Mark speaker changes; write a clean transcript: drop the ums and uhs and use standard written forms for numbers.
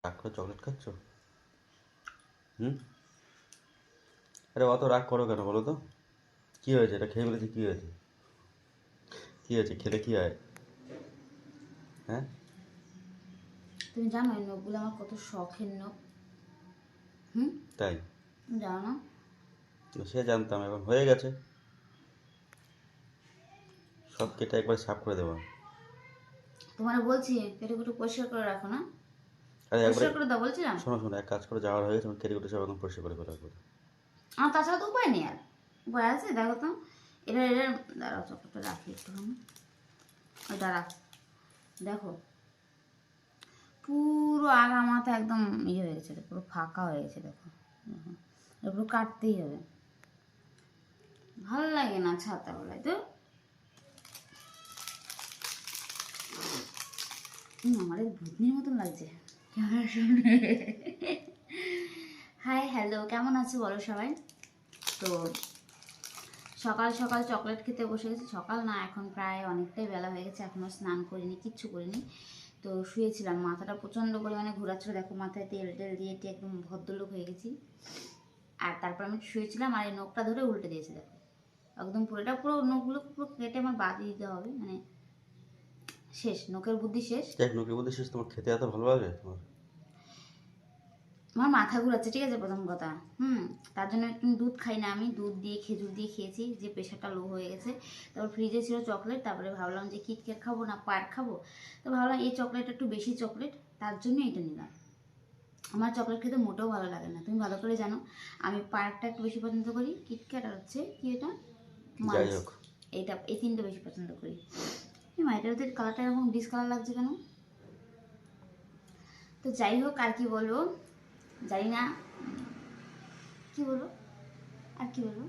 Speaker 1: রাগ করে চকলেট খাচ্ছ? হুম? আরে অত রাগ করো কেন বলো তো? কী হয়েছে? এটা খেয়ে বলেছি কী হয়েছে? কী হয়েছে? খেলে কী হয়? হ্যাঁ?
Speaker 2: তুমি জানো এই নখগুলো আমার কত শখের নখ? হুম?
Speaker 1: তাই?
Speaker 2: তুমি জানো না?
Speaker 1: সে জানতাম, এখন হয়ে গেছে। সব কেটে একবার সাফ করে দেবো।
Speaker 2: তোমার বলছি কেটে কুটে পরিষ্কার করে রাখো না?
Speaker 1: আরে একবারে
Speaker 2: পরিষ্কার করে দাও বলছিলাম।
Speaker 1: শোনো শোনো, এক কাজ করে যাওয়ার হয়ে গেছে, আমি কেটে কুটে সব একদম পরিষ্কার করে রাখবো।
Speaker 2: আমার তাছাড়া তো উপায় নেই আর। উপায় আছে দেখো তো। এটা দাঁড়াও, চকলেটটা রাখি একটুখানি। ওইটা রাখ। দেখো পুরো আগা মাথা একদম ইয়ে হয়ে গেছে, পুরো ফাঁকা হয়ে গেছে দেখো। দেখো, এটা পুরো কাটতেই হবে। ভালো লাগে না ছাতা বেলায় তো। আমার এই ভূতনির মতন লাগছে ক্যামেরার সামনে। হাই হ্যালো, কেমন আছো বলো সবাই। তো সকাল সকাল চকলেট খেতে বসে গেছি। সকাল না, এখন প্রায় অনেকটাই বেলা হয়ে গেছে, এখনও স্নান করিনি, কিচ্ছু করিনি। তো শুয়েছিলাম, মাথাটা প্রচণ্ড পরিমাণে ঘোরাচ্ছিল, দেখো মাথায় তেল টেল দিয়ে একদম ভদ্রলোক হয়ে গেছি। আর তারপর আমি শুয়েছিলাম আর এই নখটা ধরে উল্টে দিয়েছে দেখো। একদম পুরোটা পুরো নখগুলো পুরো কেটে আমার বাদ দিতে হবে, মানে শেষ, নখের বুদ্ধি শেষ।
Speaker 1: দেখ নকির মধ্যে শেষ, তোমার খেতে এত ভালো লাগে তোমার?
Speaker 2: আমার মাথা ঘুরাচ্ছে, ঠিক আছে প্রথম কথা। তার জন্য একটু দুধ খাই না আমি, দুধ দিয়ে খেজুর দিয়ে খেয়েছি, যে প্রেশারটা লো হয়ে গেছে। তারপর ফ্রিজে ছিল চকলেট, তারপরে ভাবলাম যে কিটক্যাট খাবো না পার্ক খাবো। তো ভাবলাম এই চকলেট একটু বেশি চকলেট, তার জন্য এটা নিলাম। আমার চকলেট খেতে মোটেও ভালো লাগে না, তুমি ভালো করে জানো। আমি পার্কটা একটু বেশি পছন্দ করি, কিটক্যাট আর হচ্ছে কি এটা,
Speaker 1: যাই
Speaker 2: মাঞ্চ।
Speaker 1: হোক,
Speaker 2: এই তিনটে বেশি পছন্দ করি। মা এটার ওদের কালারটা এরকম ডিসকালার লাগছে কেন? তো যাই হোক, আর কি বলবো জানি না, কি বলবো আর কি বলবো।